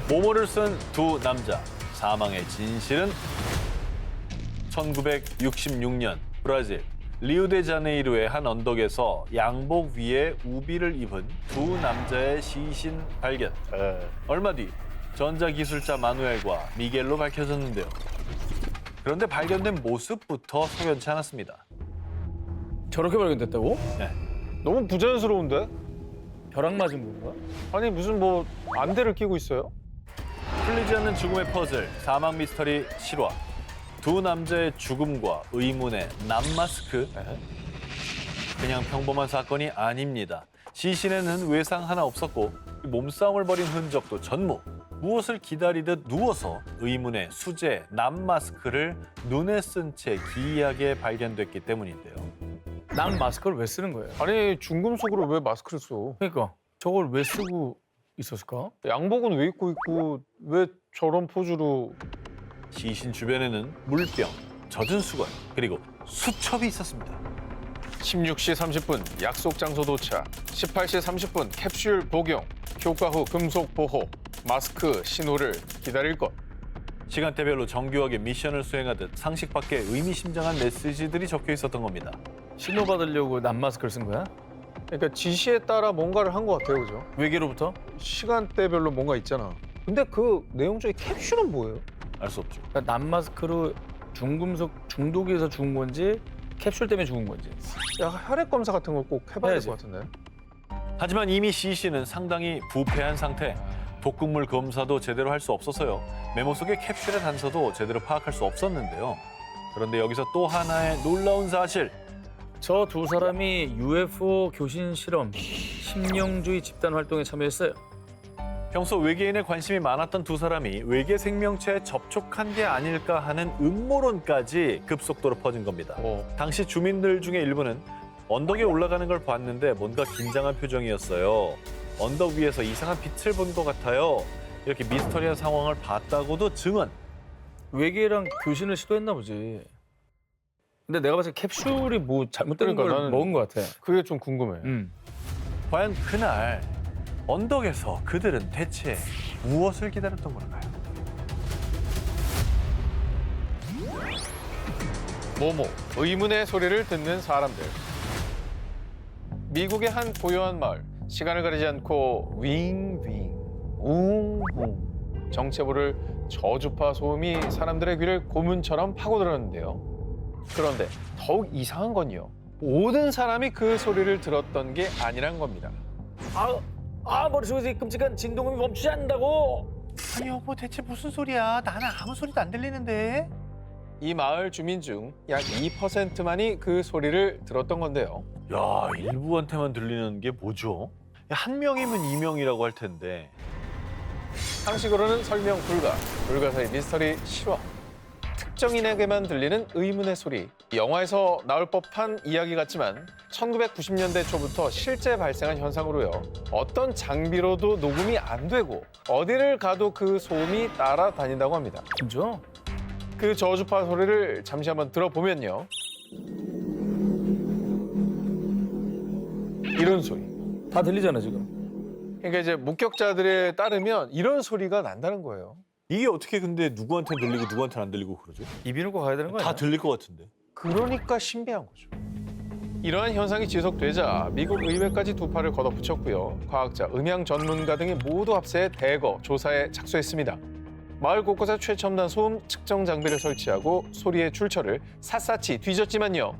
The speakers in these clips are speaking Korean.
모모를 쓴 두 남자. 사망의 진실은 1966년 브라질 리우데자네이루의 한 언덕에서 양복 위에 우비를 입은 두 남자의 시신 발견. 얼마 뒤 전자기술자 마누엘과 미겔로 밝혀졌는데요. 그런데 발견된 모습부터 석연치 않았습니다. 저렇게 발견됐다고? 네. 너무 부자연스러운데? 벼락 맞은 건가? 아니 무슨 뭐 안대를 끼고 있어요? 풀리지 않는 죽음의 퍼즐, 사망 미스터리 실화. 두 남자의 죽음과 의문의 남마스크. 그냥 평범한 사건이 아닙니다. 시신에는 외상 하나 없었고 몸싸움을 벌인 흔적도 전무. 무엇을 기다리듯 누워서 의문의 수제 남마스크를 눈에 쓴 채 기이하게 발견됐기 때문인데요. 남 마스크를 왜 쓰는 거예요? 아니 중금속으로 왜 마스크를 써? 그러니까 저걸 왜 쓰고 있었을까? 양복은 왜 입고 있고 왜 저런 포즈로? 시신 주변에는 물병, 젖은 수건, 그리고 수첩이 있었습니다. 16시 30분 약속 장소 도착, 18시 30분 캡슐 복용, 효과 후 금속 보호, 마스크 신호를 기다릴 것. 시간대별로 정교하게 미션을 수행하듯 상식 밖의 의미심장한 메시지들이 적혀 있었던 겁니다. 신호 받으려고 남 마스크를 쓴 거야? 그러니까 지시에 따라 뭔가를 한 것 같아요, 그죠? 외계로부터? 시간대별로 뭔가 있잖아. 근데 그 내용적인 캡슐은 뭐예요? 알 수 없죠. 그러니까 남 마스크로 중금속 중독에서 죽은 건지 캡슐 때문에 죽은 건지. 약간 혈액 검사 같은 걸 꼭 해봐야 될 해야지. 것 같은데. 하지만 이미 시신은 상당히 부패한 상태. 독극물 검사도 제대로 할 수 없어서요. 메모 속의 캡슐의 단서도 제대로 파악할 수 없었는데요. 그런데 여기서 또 하나의 놀라운 사실. 저 두 사람이 UFO 교신 실험, 심령주의 집단 활동에 참여했어요. 평소 외계인에 관심이 많았던 두 사람이 외계 생명체에 접촉한 게 아닐까 하는 음모론까지 급속도로 퍼진 겁니다. 당시 주민들 중에 일부는 언덕에 올라가는 걸 봤는데 뭔가 긴장한 표정이었어요. 언덕 위에서 이상한 빛을 본 것 같아요. 이렇게 미스터리한 상황을 봤다고도 증언. 외계랑 교신을 시도했나 보지. 근데 내가 봤을 때 캡슐이 뭐 잘못된 그러니까 걸 나는- 먹은 것 같아. 그게 좀 궁금해. 과연 그날 언덕에서 그들은 대체 무엇을 기다렸던 걸까요? 모모, 의문의 소리를 듣는 사람들. 미국의 한 고요한 마을. 시간을 가리지 않고 윙윙, 웅웅. 정체모를 저주파 소음이 사람들의 귀를 고문처럼 파고들었는데요. 그런데 더욱 이상한 건요. 모든 사람이 그 소리를 들었던 게 아니란 겁니다. 머릿속에서 이 끔찍한 진동음이 멈추지 않는다고. 아니 여보 대체 무슨 소리야? 나는 아무 소리도 안 들리는데. 이 마을 주민 중 약 2%만이 그 소리를 들었던 건데요. 야, 일부한테만 들리는 게 뭐죠? 한 명이면 2명이라고 할 텐데. 상식으로는 설명 불가, 불가사의 미스터리 실화. 특정인에게만 들리는 의문의 소리. 영화에서 나올 법한 이야기 같지만 1990년대 초부터 실제 발생한 현상으로요. 어떤 장비로도 녹음이 안 되고 어디를 가도 그 소음이 따라다닌다고 합니다. 진짜? 그 저주파 소리를 잠시 한번 들어보면요. 이런 소리. 다 들리잖아 지금. 그러니까 이제 목격자들에 따르면 이런 소리가 난다는 거예요. 이게 어떻게 근데 누구한테 들리고 누구한테는 안 들리고 그러죠? 입이 누고 가야 되는 거 아니야? 다 들릴 것 같은데. 그러니까 신비한 거죠. 이러한 현상이 지속되자 미국 의회까지 두 팔을 걷어붙였고요. 과학자, 음향 전문가 등이 모두 합세해 대거 조사에 착수했습니다. 마을 곳곳에 최첨단 소음 측정 장비를 설치하고 소리의 출처를 샅샅이 뒤졌지만요.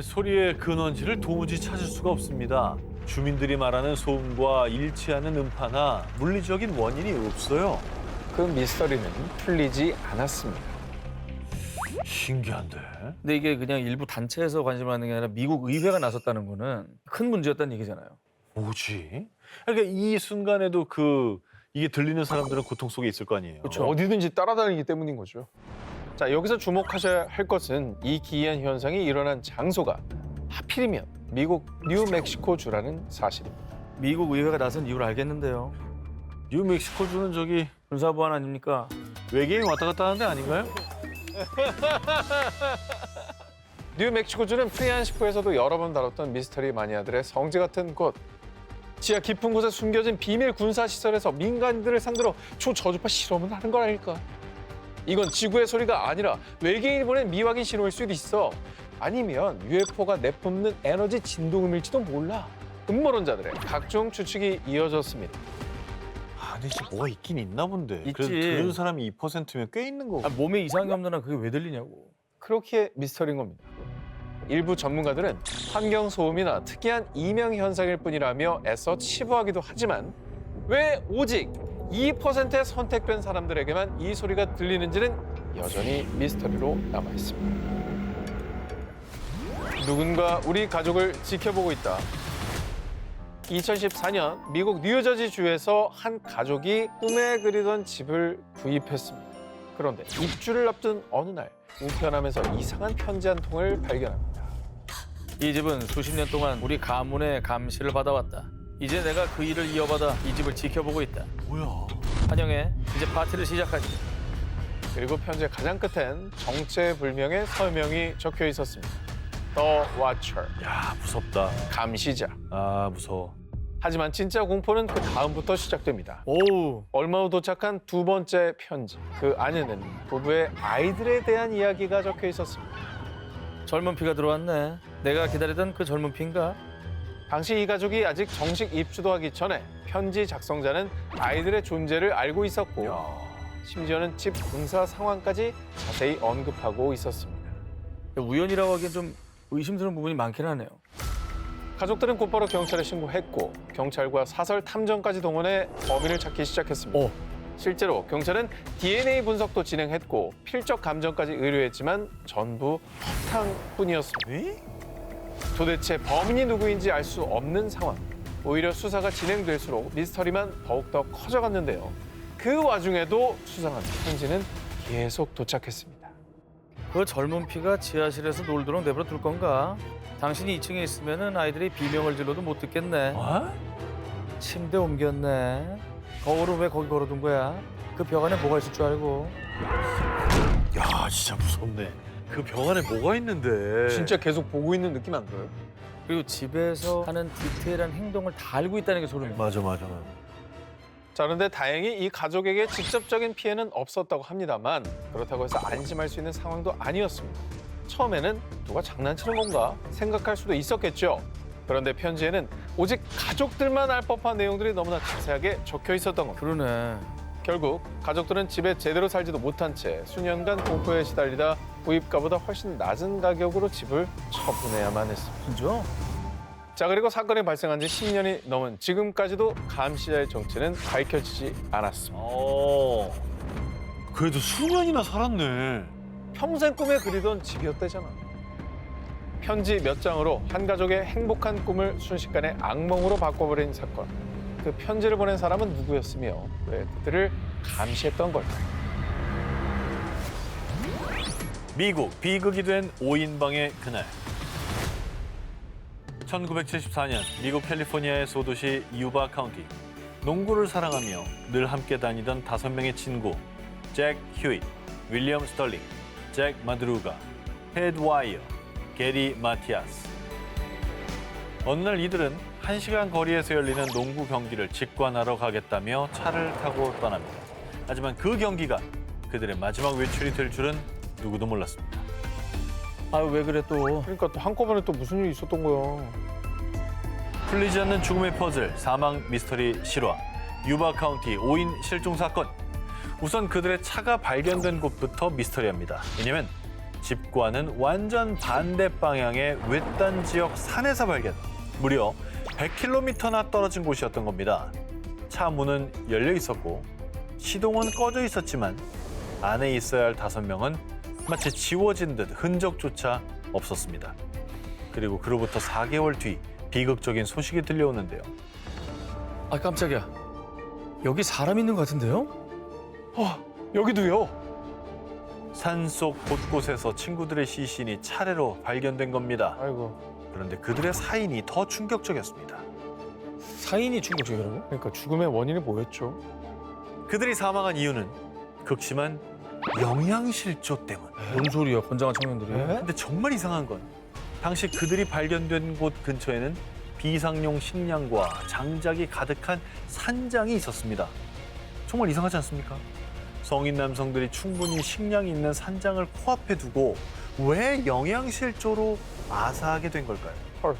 소리의 근원지를 도무지 찾을 수가 없습니다. 주민들이 말하는 소음과 일치하는 음파나 물리적인 원인이 없어요. 그 미스터리는 풀리지 않았습니다. 신기한데. 근데 이게 그냥 일부 단체에서 관심을 갖는 게 아니라 미국 의회가 나섰다는 거는 큰 문제였다는 얘기잖아요. 뭐지? 그러니까 이 순간에도 이게 들리는 사람들은 고통 속에 있을 거 아니에요. 그쵸. 어디든지 따라다니기 때문인 거죠. 자, 여기서 주목하셔야 할 것은 이 기이한 현상이 일어난 장소가 하필이면 미국 뉴멕시코주라는 사실입니다. 미국 의회가 나선 이유를 알겠는데요. 뉴멕시코주는 저기 군사보안 아닙니까? 외계인 왔다 갔다 하는 데 아닌가요? 뉴멕시코주는 프리안시코에서도 여러 번 다뤘던 미스터리 마니아들의 성지 같은 곳. 지하 깊은 곳에 숨겨진 비밀 군사시설에서 민간인들을 상대로 초저주파 실험을 하는 건 아닐까? 이건 지구의 소리가 아니라 외계인이 보낸 미확인 신호일 수도 있어. 아니면 UFO가 내뿜는 에너지 진동음일지도 몰라. 음모론자들의 각종 추측이 이어졌습니다. 아니, 진짜 뭐가 있긴 있나 본데. 있지. 그래도 들은 사람이 2%면 꽤 있는 거고. 아, 몸에 이상이 없는 한 그게 왜 들리냐고. 그렇게 미스터리인 겁니다. 일부 전문가들은 환경 소음이나 특이한 이명 현상일 뿐이라며 애써 치부하기도 하지만 왜 오직 2%의 선택된 사람들에게만 이 소리가 들리는지는 여전히 미스터리로 남아 있습니다. 누군가 우리 가족을 지켜보고 있다. 2014년 미국 뉴저지 주에서 한 가족이 꿈에 그리던 집을 구입했습니다. 그런데 입주를 앞둔 어느 날 우편함에서 이상한 편지 한 통을 발견합니다. 이 집은 수십 년 동안 우리 가문의 감시를 받아왔다. 이제 내가 그 일을 이어받아 이 집을 지켜보고 있다. 뭐야? 환영해. 이제 파티를 시작하지. 그리고 편지의 가장 끝엔 정체불명의 서명이 적혀 있었습니다. The Watcher, 야, 무섭다. 감시자. 아, 무서워. 하지만 진짜 공포는 그 다음부터 시작됩니다. 오우. 얼마 후 도착한 두 번째 편지. 그 안에는 부부의 아이들에 대한 이야기가 적혀 있었습니다. 젊은 피가 들어왔네. 내가 기다리던 그 젊은 피인가? 당시 이 가족이 아직 정식 입주도 하기 전에 편지 작성자는 아이들의 존재를 알고 있었고 야. 심지어는 집 공사 상황까지 자세히 언급하고 있었습니다. 우연이라고 하기엔 좀 의심스러운 부분이 많긴 하네요. 가족들은 곧바로 경찰에 신고했고 경찰과 사설 탐정까지 동원해 범인을 찾기 시작했습니다. 오. 실제로 경찰은 DNA 분석도 진행했고 필적 감정까지 의뢰했지만 전부 허탕뿐이었습니다. 도대체 범인이 누구인지 알 수 없는 상황. 오히려 수사가 진행될수록 미스터리만 더욱더 커져갔는데요. 그 와중에도 수상한 편지는 계속 도착했습니다. 그 젊은 피가 지하실에서 놀도록 내버려 둘 건가? 당신이 2층에 있으면은 아이들이 비명을 질러도 못 듣겠네. 어? 침대 옮겼네. 거울은 왜 거기 걸어둔 거야? 그 벽 안에 뭐가 있을 줄 알고. 야, 진짜 무섭네. 그 벽 안에 뭐가 있는데. 진짜 계속 보고 있는 느낌 안 들어요? 그리고 집에서 하는 디테일한 행동을 다 알고 있다는 게 소름이야. 맞아. 자, 그런데 다행히 이 가족에게 직접적인 피해는 없었다고 합니다만 그렇다고 해서 안심할 수 있는 상황도 아니었습니다. 처음에는 누가 장난치는 건가 생각할 수도 있었겠죠. 그런데 편지에는 오직 가족들만 알 법한 내용들이 너무나 자세하게 적혀 있었던 겁니다. 그러네. 결국 가족들은 집에 제대로 살지도 못한 채 수년간 공포에 시달리다 구입가보다 훨씬 낮은 가격으로 집을 처분해야만 했습니다. 진짜? 자, 그리고 사건이 발생한 지 10년이 넘은 지금까지도 감시자의 정체는 밝혀지지 않았습니다. 그래도 수년이나 살았네. 평생 꿈에 그리던 집이었대잖아. 편지 몇 장으로 한 가족의 행복한 꿈을 순식간에 악몽으로 바꿔버린 사건. 그 편지를 보낸 사람은 누구였으며 왜 그들을 감시했던 걸까요? 미국 비극이 된 5인방의 그날. 1974년 미국 캘리포니아의 소도시 유바 카운티. 농구를 사랑하며 늘 함께 다니던 5명의 친구. 잭 휴잇, 윌리엄 스털링, 잭 마드루가, 테드 와이어, 게리 마티아스. 어느 날 이들은 1시간 거리에서 열리는 농구 경기를 직관하러 가겠다며 차를 타고 떠납니다. 하지만 그 경기가 그들의 마지막 외출이 될 줄은 누구도 몰랐습니다. 아유 왜 그래 또. 그러니까 또 한꺼번에 또 무슨 일이 있었던 거야. 풀리지 않는 죽음의 퍼즐, 사망 미스터리 실화, 유바 카운티 5인 실종 사건. 우선 그들의 차가 발견된 곳부터 미스터리합니다. 왜냐면 집과는 완전 반대 방향의 외딴 지역 산에서 발견. 무려 100km나 떨어진 곳이었던 겁니다. 차 문은 열려 있었고 시동은 꺼져 있었지만 안에 있어야 할 5명은 마치 지워진 듯 흔적조차 없었습니다. 그리고 그로부터 4개월 뒤 비극적인 소식이 들려오는데요. 아 깜짝이야. 여기 사람 있는 것 같은데요? 여기도요. 산속 곳곳에서 친구들의 시신이 차례로 발견된 겁니다. 아이고. 그런데 그들의 사인이 더 충격적이었습니다. 사인이 충격적이라고? 그러니까 죽음의 원인이 뭐였죠? 그들이 사망한 이유는 극심한 영양실조 때문. 뭔 소리야 건장한 청년들이. 에? 근데 정말 이상한 건 당시 그들이 발견된 곳 근처에는 비상용 식량과 장작이 가득한 산장이 있었습니다. 정말 이상하지 않습니까? 성인 남성들이 충분히 식량이 있는 산장을 코앞에 두고 왜 영양실조로 아사하게 된 걸까요? 헐.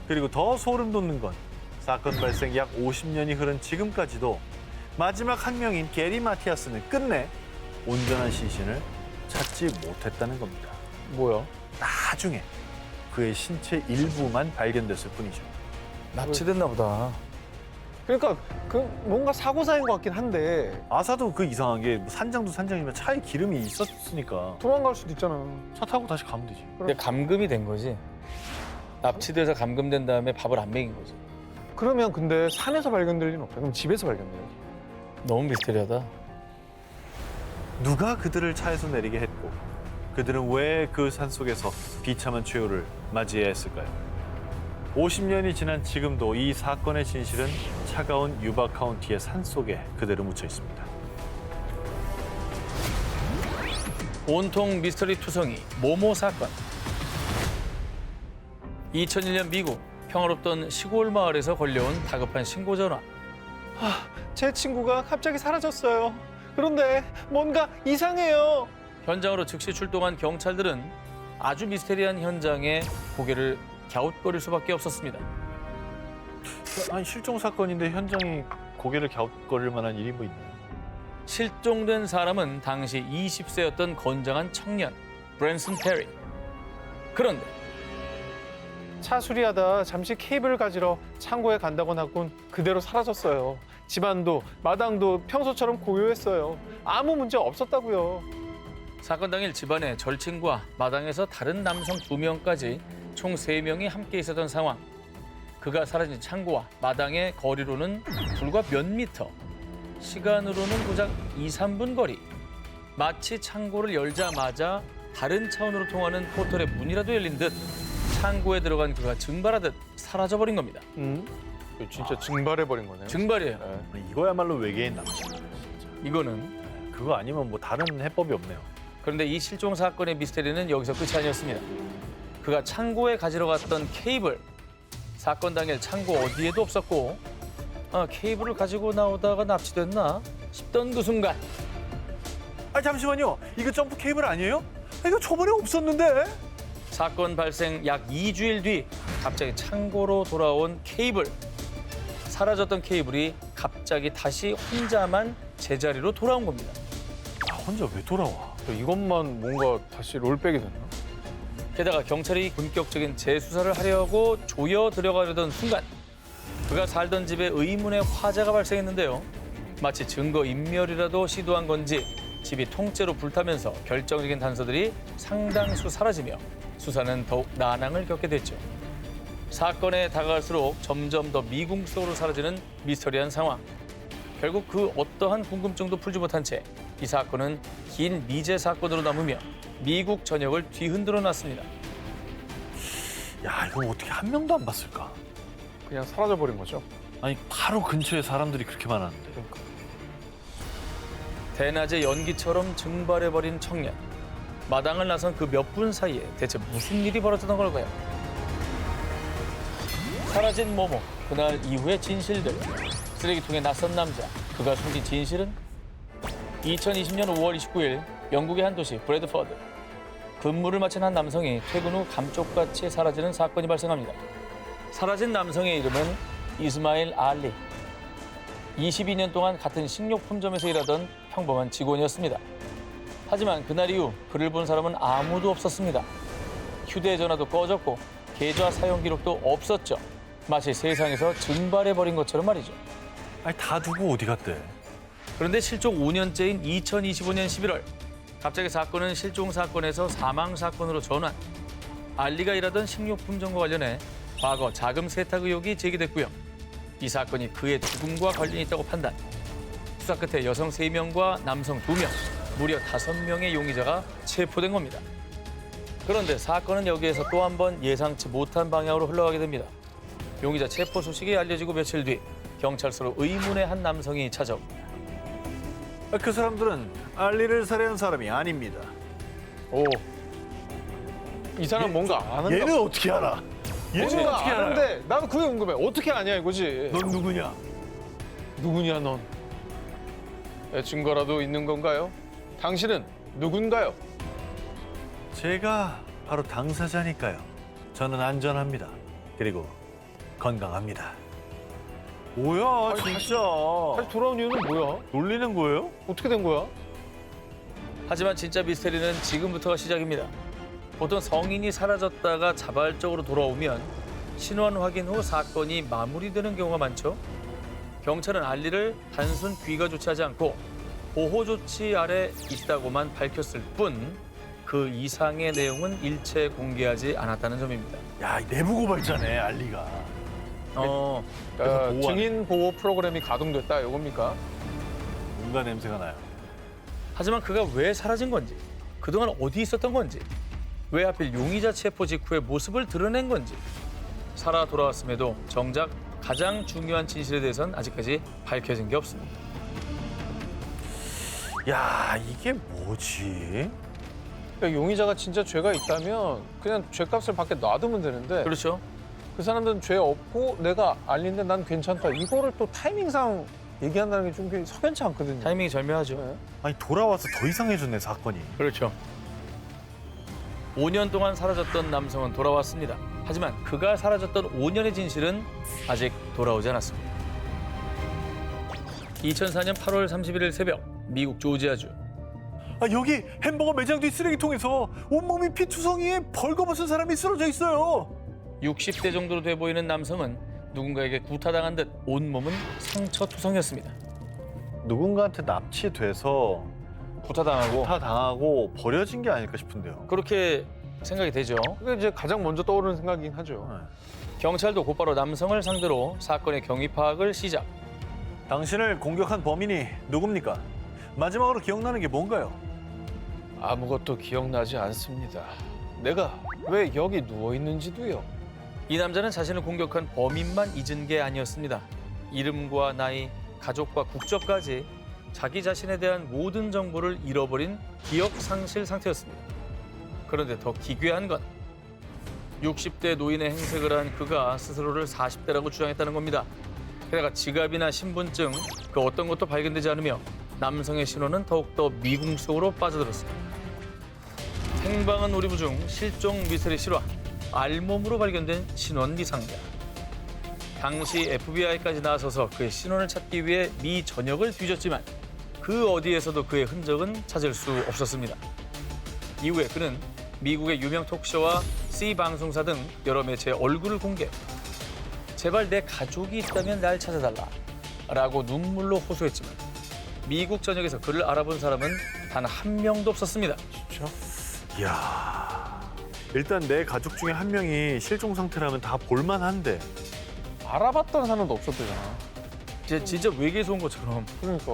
그리고 더 소름 돋는 건 사건 발생 약 50년이 흐른 지금까지도 마지막 한 명인 게리 마티아스는 끝내 온전한 시신을 찾지 못했다는 겁니다. 뭐야? 나중에 그의 신체 일부만 발견됐을 뿐이죠. 납치됐나 보다. 그러니까 그 뭔가 사고사인 것 같긴 한데 아사도 그 이상한 게 산장도 산장이지만 차에 기름이 있었으니까 도망갈 수도 있잖아. 차 타고 다시 가면 되지. 근데 감금이 된 거지. 납치돼서 감금된 다음에 밥을 안 먹인 거지. 그러면 근데 산에서 발견될 리는 없죠. 그럼 집에서 발견돼요. 너무 미스테리하다. 누가 그들을 차에서 내리게 했고 그들은 왜 그 산속에서 비참한 최후를 맞이해야 했을까요? 50년이 지난 지금도 이 사건의 진실은 차가운 유바 카운티의 산속에 그대로 묻혀 있습니다. 온통 미스터리 투성이 모모 사건. 2001년 미국 평화롭던 시골 마을에서 걸려온 다급한 신고 전화. 제 친구가 갑자기 사라졌어요. 그런데 뭔가 이상해요. 현장으로 즉시 출동한 경찰들은 아주 미스테리한 현장에 고개를 갸웃거릴 수밖에 없었습니다. 아니 실종 사건인데 현장이 고개를 갸웃거릴 만한 일이 뭐 있나요? 실종된 사람은 당시 20세였던 건장한 청년 브랜슨 페리. 그런데 차 수리하다 잠시 케이블을 가지러 창고에 간다고 하곤 그대로 사라졌어요. 집안도 마당도 평소처럼 고요했어요. 아무 문제 없었다고요. 사건 당일 집안의 절친과 마당에서 다른 남성 2명까지 총 3명이 함께 있었던 상황. 그가 사라진 창고와 마당의 거리로는 불과 몇 미터. 시간으로는 고작 2, 3분 거리. 마치 창고를 열자마자 다른 차원으로 통하는 포털의 문이라도 열린 듯 창고에 들어간 그가 증발하듯 사라져버린 겁니다. 진짜 증발해버린 거네요. 증발이에요. 이거야말로 외계인 남자. 이거는. 그거 아니면 뭐 다른 해법이 없네요. 그런데 이 실종 사건의 미스테리는 여기서 끝이 아니었습니다. 그가 창고에 가지러 갔던 케이블. 사건 당일 창고 어디에도 없었고 케이블을 가지고 나오다가 납치됐나 싶던 그 순간 아 잠시만요. 이거 점프 케이블 아니에요? 이거 저번에 없었는데. 사건 발생 약 2주일 뒤 갑자기 창고로 돌아온 케이블. 사라졌던 케이블이 갑자기 다시 혼자만 제자리로 돌아온 겁니다. 아 혼자 왜 돌아와? 이것만 뭔가 다시 롤백이 됐나? 게다가 경찰이 본격적인 재수사를 하려고 조여 들어가려던 순간 그가 살던 집에 의문의 화재가 발생했는데요. 마치 증거 인멸이라도 시도한 건지 집이 통째로 불타면서 결정적인 단서들이 상당수 사라지며 수사는 더욱 난항을 겪게 됐죠. 사건에 다가갈수록 점점 더 미궁 속으로 사라지는 미스터리한 상황. 결국 그 어떠한 궁금증도 풀지 못한 채 이 사건은 긴 미제 사건으로 남으며 미국 전역을 뒤흔들어 놨습니다. 야 이거 어떻게 한 명도 안 봤을까? 그냥 사라져버린 거죠. 아니 바로 근처에 사람들이 그렇게 많았는데. 그러니까. 대낮에 연기처럼 증발해버린 청년. 마당을 나선 그 몇 분 사이에 대체 무슨 일이 벌어졌던 걸까요? 사라진 모모, 그날 이후의 진실들. 쓰레기통에 낯선 남자, 그가 숨긴 진실은? 2020년 5월 29일 영국의 한 도시 브래드퍼드. 근무를 마친 한 남성이 퇴근 후 감쪽같이 사라지는 사건이 발생합니다. 사라진 남성의 이름은 이스마일 알리. 22년 동안 같은 식료품점에서 일하던 평범한 직원이었습니다. 하지만 그날 이후 그를 본 사람은 아무도 없었습니다. 휴대전화도 꺼졌고 계좌 사용 기록도 없었죠. 마치 세상에서 증발해버린 것처럼 말이죠. 아니 다 두고 어디 갔대? 그런데 실종 5년째인 2025년 11월 갑자기 사건은 실종 사건에서 사망 사건으로 전환. 알리가 일하던 식료품점과 관련해 과거 자금 세탁 의혹이 제기됐고요. 이 사건이 그의 죽음과 관련이 있다고 판단. 수사 끝에 여성 3명과 남성 2명, 무려 5명의 용의자가 체포된 겁니다. 그런데 사건은 여기에서 또 한 번 예상치 못한 방향으로 흘러가게 됩니다. 용의자 체포 소식이 알려지고 며칠 뒤 경찰서로 의문의 한 남성이 찾아옵니다. 그 사람들은 알리를 살해한 사람이 아닙니다. 이 사람 뭔가 아는가? 얘는 어떻게 알아? 얘는 뭔가 어떻게 알아요? 아는데 나도 그게 궁금해. 어떻게 아냐 이거지. 넌 누구냐? 누구냐 넌? 증거라도 있는 건가요? 당신은 누군가요? 제가 바로 당사자니까요. 저는 안전합니다. 그리고 건강합니다. 뭐야, 진짜. 다시 돌아온 이유는 뭐야? 놀리는 거예요? 어떻게 된 거야? 하지만 진짜 미스테리는 지금부터가 시작입니다. 보통 성인이 사라졌다가 자발적으로 돌아오면 신원 확인 후 사건이 마무리되는 경우가 많죠. 경찰은 알리를 단순 귀가 조치하지 않고 보호 조치 아래 있다고만 밝혔을 뿐 그 이상의 내용은 일체 공개하지 않았다는 점입니다. 야, 내부 고발자네, 알리가. 어, 보호하네. 증인 보호 프로그램이 가동됐다 이겁니까? 뭔가 냄새가 나요. 하지만 그가 왜 사라진 건지, 그동안 어디 있었던 건지, 왜 하필 용의자 체포 직후의 모습을 드러낸 건지, 살아 돌아왔음에도 정작 가장 중요한 진실에 대해서는 아직까지 밝혀진 게 없습니다. 야, 이게 뭐지? 그러니까 용의자가 진짜 죄가 있다면 그냥 죄값을 받게 놔두면 되는데 그렇죠? 그 사람들은 죄 없고 내가 알린데 난 괜찮다. 이거를 또 타이밍상 얘기한다는 게 좀 석연치 않거든요. 타이밍이 절묘하죠. 네. 아니, 돌아와서 더 이상해졌네, 사건이. 그렇죠. 5년 동안 사라졌던 남성은 돌아왔습니다. 하지만 그가 사라졌던 5년의 진실은 아직 돌아오지 않았습니다. 2004년 8월 31일 새벽, 미국 조지아주. 아, 여기 햄버거 매장 뒤 쓰레기통에서 온몸이 피투성이에 벌거벗은 사람이 쓰러져 있어요. 60대 정도로 돼 보이는 남성은 누군가에게 구타당한 듯 온몸은 상처투성이었습니다. 누군가한테 납치돼서 구타당하고 다 당하고 버려진 게 아닐까 싶은데요. 그렇게 생각이 되죠. 그게 이제 가장 먼저 떠오르는 생각이긴 하죠. 경찰도 곧바로 남성을 상대로 사건의 경위 파악을 시작. 당신을 공격한 범인이 누굽니까? 마지막으로 기억나는 게 뭔가요? 아무것도 기억나지 않습니다. 내가 왜 여기 누워 있는지도요. 이 남자는 자신을 공격한 범인만 잊은 게 아니었습니다. 이름과 나이, 가족과 국적까지 자기 자신에 대한 모든 정보를 잃어버린 기억 상실 상태였습니다. 그런데 더 기괴한 건 60대 노인의 행색을 한 그가 스스로를 40대라고 주장했다는 겁니다. 게다가 지갑이나 신분증, 그 어떤 것도 발견되지 않으며 남성의 신원은 더욱더 미궁 속으로 빠져들었습니다. 생방은 오리부 중 실종 미스터리 실화, 알몸으로 발견된 신원 미상자. 당시 FBI까지 나서서 그의 신원을 찾기 위해 미 전역을 뒤졌지만 그 어디에서도 그의 흔적은 찾을 수 없었습니다. 이후에 그는 미국의 유명 톡쇼와 C 방송사 등 여러 매체에 얼굴을 공개. 제발 내 가족이 있다면 날 찾아달라 라고 눈물로 호소했지만 미국 전역에서 그를 알아본 사람은 단 한 명도 없었습니다. 이야, 일단 내 가족 중에 한 명이 실종 상태라면 다 볼만한데. 알아봤던 사람도 없었대잖아. 진짜 외계에서 온 것처럼. 그러니까.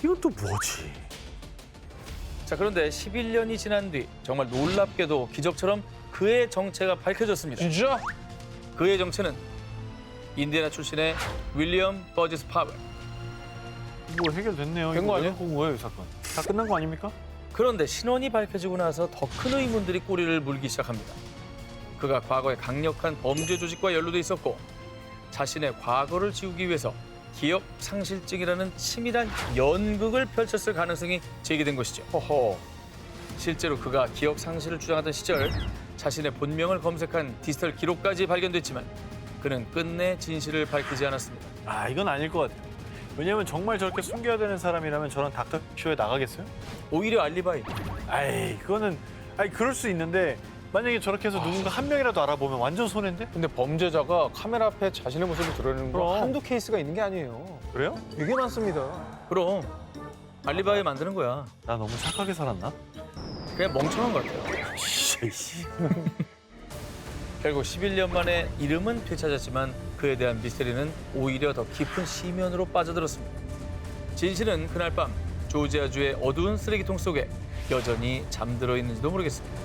이건 또 뭐지? 자, 그런데 11년이 지난 뒤 정말 놀랍게도 기적처럼 그의 정체가 밝혀졌습니다. 진짜? 그의 정체는 인디애나 출신의 윌리엄 버지스 파웰. 뭐 해결됐네요. 된거 이거 아니야? 왜 갖고 온 거예요, 이 사건? 다 끝난 거 아닙니까? 그런데 신원이 밝혀지고 나서 더 큰 의문들이 꼬리를 물기 시작합니다. 그가 과거에 강력한 범죄 조직과 연루돼 있었고 자신의 과거를 지우기 위해서 기억 상실증이라는 치밀한 연극을 펼쳤을 가능성이 제기된 것이죠. 허허. 실제로 그가 기억 상실을 주장하던 시절 자신의 본명을 검색한 디지털 기록까지 발견됐지만 그는 끝내 진실을 밝히지 않았습니다. 아, 이건 아닐 것 같아요. 왜냐면 정말 저렇게 숨겨야 되는 사람이라면 저런 닥터쇼에 나가겠어요? 오히려 알리바이. 아이, 그거는, 아이, 그럴 수 있는데 만약에 저렇게 해서 누군가 한 명이라도 알아보면 완전 손해인데? 근데 범죄자가 카메라 앞에 자신의 모습을 드러내는 거 그럼. 한두 케이스가 있는 게 아니에요. 그래요? 되게 많습니다. 그럼 알리바이 만드는 거야. 나 너무 착하게 살았나? 그냥 멍청한 것 같아요. 씨. 결국 11년 만에 이름은 되찾았지만 그에 대한 미스터리는 오히려 더 깊은 심연으로 빠져들었습니다. 진실은 그날 밤 조지아주의 어두운 쓰레기통 속에 여전히 잠들어 있는지도 모르겠습니다.